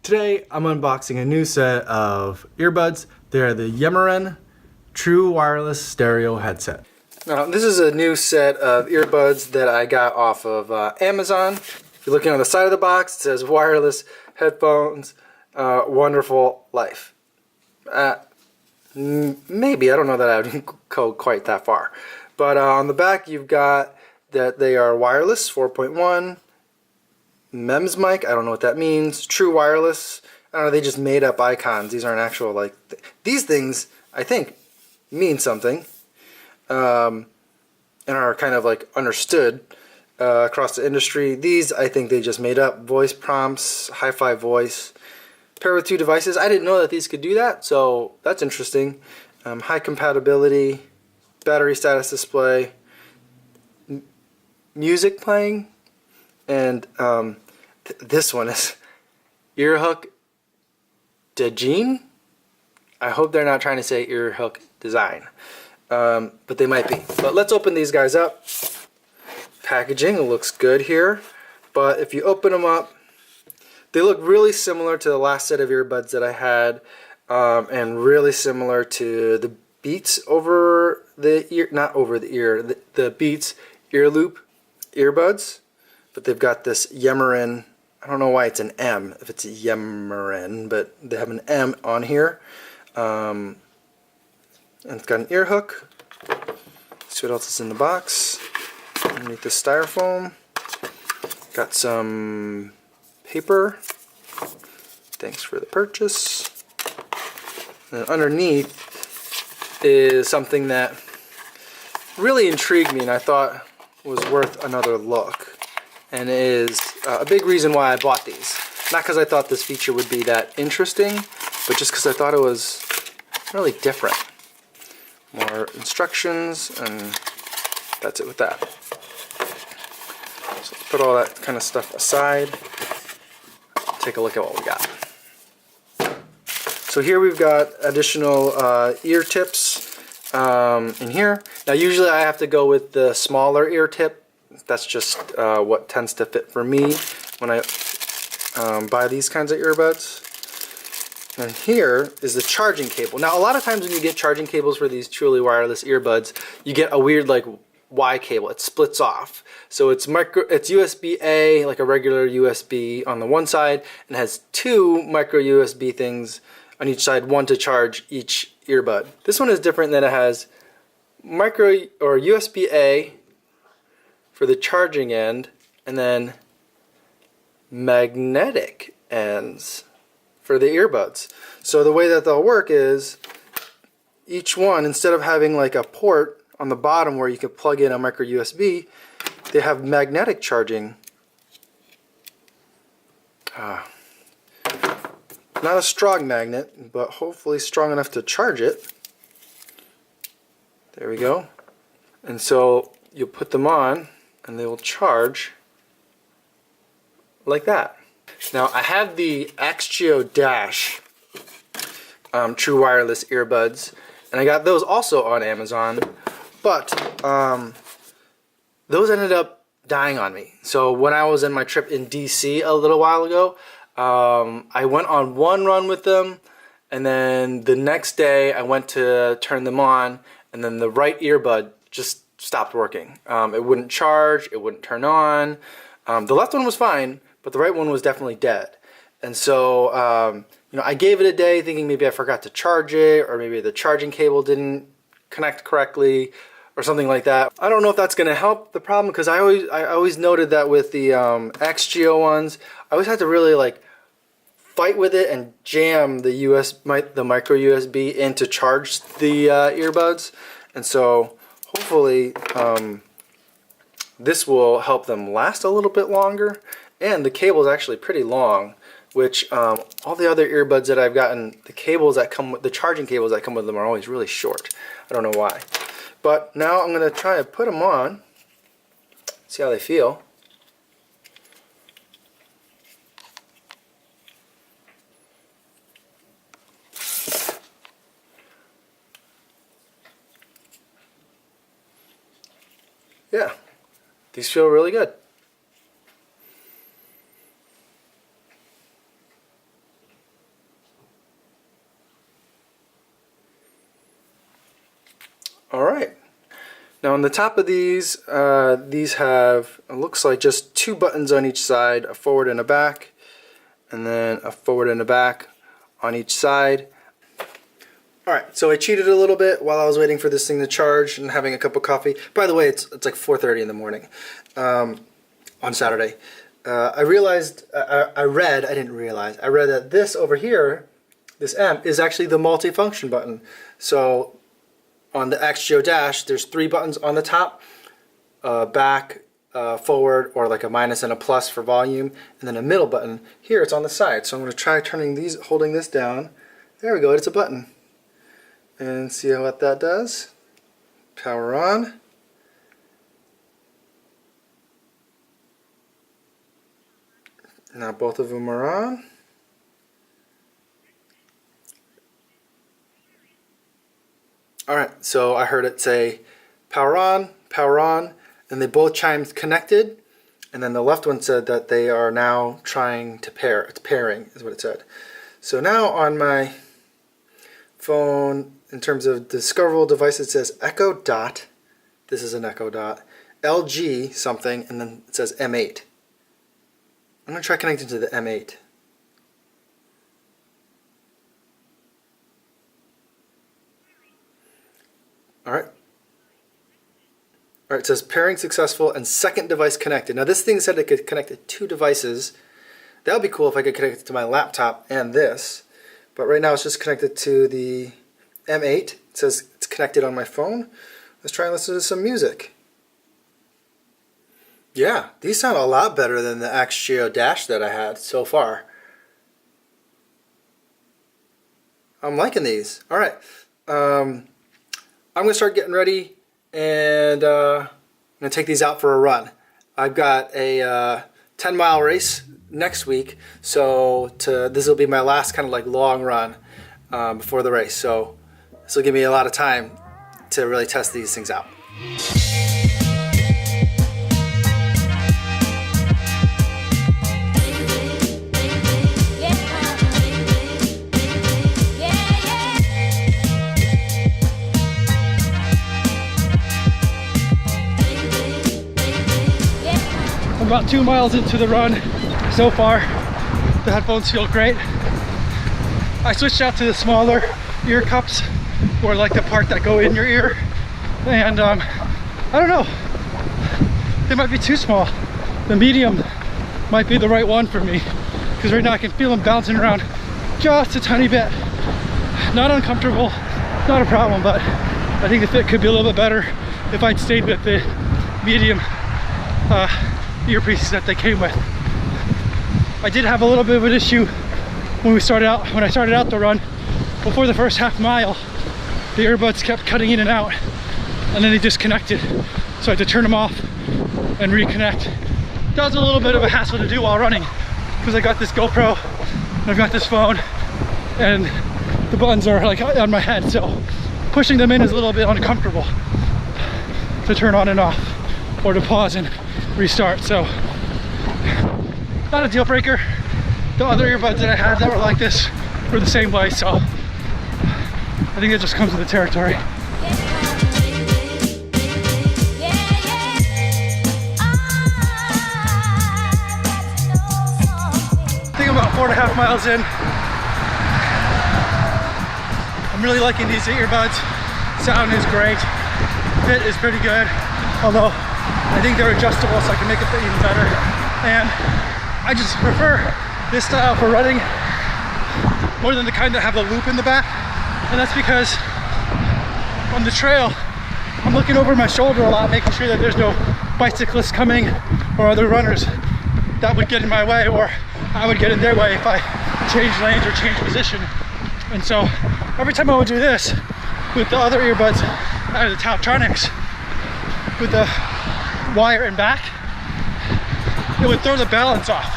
Today I'm unboxing a new set of earbuds. They're the Yemeren Truly Wireless Stereo Headset. Now this is a new set of earbuds that I got off of Amazon. If you're looking on the side of the box, it says wireless headphones, wonderful life. Maybe, I don't know that I would go quite that far. But on the back you've got that they are wireless, 4.1. MEMS mic, I don't know what that means. True wireless, I don't know, they just made up icons. These aren't actual, like, these things, I think, mean something. And are kind of like understood across the industry. These, I think they just made up. Voice prompts, hi-fi voice. Pair with two devices. I didn't know that these could do that, so that's interesting. High compatibility, battery status display, music playing, and this one is ear hook Dejin. I hope they're not trying to say ear hook design, but they might be. But let's open these guys up. Packaging looks good here, but if you open them up, they look really similar to the last set of earbuds that I had, and really similar to the Beats over the ear, not over the ear, the Beats earloop earbuds. But they've got this Yemenren, I don't know why it's an M, if it's a Yemenren, but they have an M on here. And it's got an ear hook. Let's see what else is in the box. Underneath the styrofoam, got some paper. Thanks for the purchase. And underneath is something that really intrigued me and I thought was worth another look. And is a big reason why I bought these. Not because I thought this feature would be that interesting, but just because I thought it was really different. More instructions, and that's it with that. So put all that kind of stuff aside. Take a look at what we got. So here we've got additional ear tips in here. Now usually I have to go with the smaller ear tip. That's just what tends to fit for me when I buy these kinds of earbuds. And here is the charging cable. Now a lot of times when you get charging cables for these truly wireless earbuds, you get a weird like Y cable. It splits off. So it's USB-A, like a regular USB on the one side, and has two micro USB things on each side, one to charge each earbud. This one is different than it has micro or USB-A for the charging end, and then magnetic ends for the earbuds. So the way that they'll work is each one, instead of having like a port on the bottom where you can plug in a micro USB, they have magnetic charging. Not a strong magnet, but hopefully strong enough to charge it. There we go. And so you put them on and they will charge like that. Now I have the Axgio Dash True Wireless Earbuds, and I got those also on Amazon, but those ended up dying on me. So when I was in my trip in DC a little while ago, I went on one run with them, and then the next day I went to turn them on, and then the right earbud just stopped working. It wouldn't charge, it wouldn't turn on. The left one was fine, but the right one was definitely dead. And so, you know, I gave it a day thinking maybe I forgot to charge it, or maybe the charging cable didn't connect correctly, or something like that. I don't know if that's going to help the problem, because I always noted that with the axgio ones, I always had to really like fight with it and jam the micro USB in to charge the earbuds. And so hopefully this will help them last a little bit longer. And the cable is actually pretty long, which all the other earbuds that I've gotten, the cables that come with the charging cables that come with them are always really short. I don't know why. But now I'm going to try to put them on, see how they feel. Yeah, these feel really good. All right. Now on the top of these have, it looks like just 2 buttons on each side, a forward and a back, and then a forward and a back on each side. Alright, so I cheated a little bit while I was waiting for this thing to charge and having a cup of coffee. By the way, it's like 4:30 in the morning on Saturday. I read that this over here, this M, is actually the multi-function button. So on the axgio dash, there's 3 buttons on the top, back, forward, or like a minus and a plus for volume, and then a middle button. Here it's on the side. So I'm going to try turning these, holding this down. There we go, it's a button. And see what that does. Power on. Now both of them are on. Alright, so I heard it say power on, and they both chimed connected, and then the left one said that they are now trying to pair. It's pairing is what it said. So now on my phone, in terms of discoverable device, it says Echo Dot. This is an Echo Dot. LG something, and then it says M8. I'm going to try connecting to the M8. Alright. Alright, it says pairing successful and second device connected. Now this thing said it could connect to 2 devices. That would be cool if I could connect it to my laptop and this. But right now it's just connected to the M8. It says it's connected on my phone. Let's try and listen to some music. Yeah, these sound a lot better than the axgio dash that I had so far. I'm liking these. Alright, I'm going to start getting ready, and I'm going to take these out for a run. I've got a 10-mile race next week, so this will be my last kind of like long run before the race. So this will give me a lot of time to really test these things out. I'm about 2 miles into the run so far. The headphones feel great. I switched out to the smaller ear cups, or like the part that go in your ear, and I don't know, they might be too small. The medium might be the right one for me, because right now I can feel them bouncing around just a tiny bit. Not uncomfortable, not a problem, but I think the fit could be a little bit better if I'd stayed with the medium earpieces that they came with. I did have a little bit of an issue when I started out the run. Before the first half mile, the earbuds kept cutting in and out, and then they disconnected. So I had to turn them off and reconnect. That was a little bit of a hassle to do while running, because I got this GoPro, and I've got this phone, and the buttons are like on my head, so pushing them in is a little bit uncomfortable to turn on and off, or to pause and restart. So not a deal breaker. The other earbuds that I had that were like this were the same way, so I think it just comes with the territory. I think I'm about 4.5 miles in. I'm really liking these earbuds. Sound is great. Fit is pretty good, although I think they're adjustable, so I can make it fit even better. And I just prefer this style for running more than the kind that have the loop in the back. And that's because on the trail, I'm looking over my shoulder a lot, making sure that there's no bicyclists coming or other runners that would get in my way, or I would get in their way if I change lanes or change position. And so every time I would do this with the other earbuds out of the Taotronics with the wire and back, it would throw the balance off.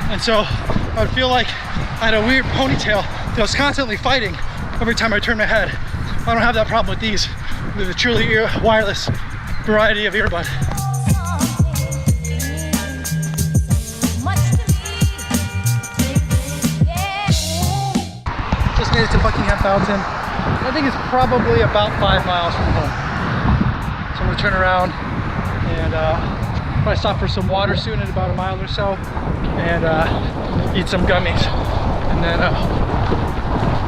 And so I would feel like I had a weird ponytail that I was constantly fighting every time I turned my head. I don't have that problem with these. With the Truly Wireless variety of earbud. Just made it to Buckingham Fountain. I think it's probably about 5 miles from home. gonna turn around and probably stop for some water soon in about a mile or so, and eat some gummies. And then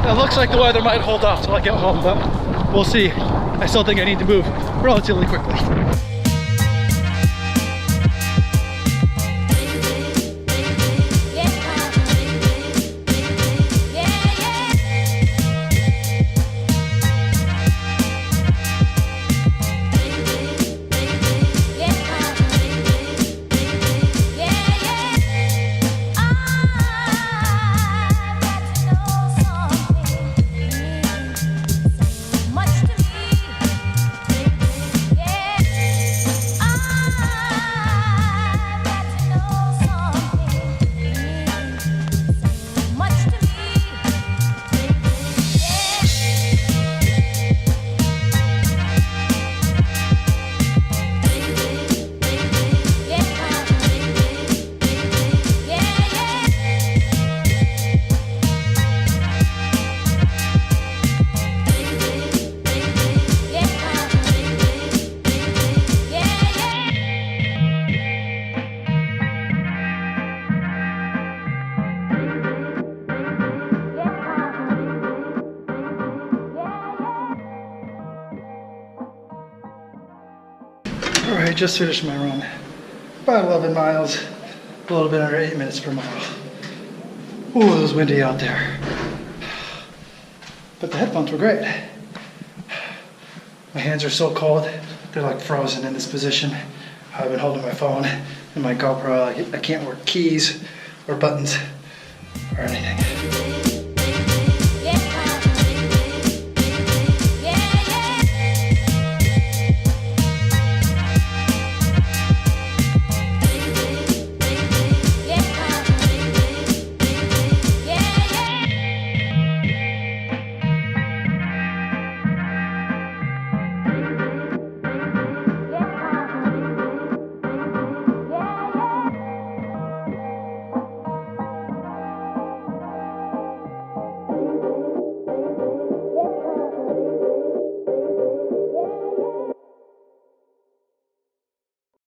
it looks like the weather might hold off till I get home, but we'll see. I still think I need to move relatively quickly. Alright, just finished my run. About 11 miles, a little bit under 8 minutes per mile. Ooh, it was windy out there. But the headphones were great. My hands are so cold, they're like frozen in this position. I've been holding my phone and my GoPro. I can't work keys or buttons or anything.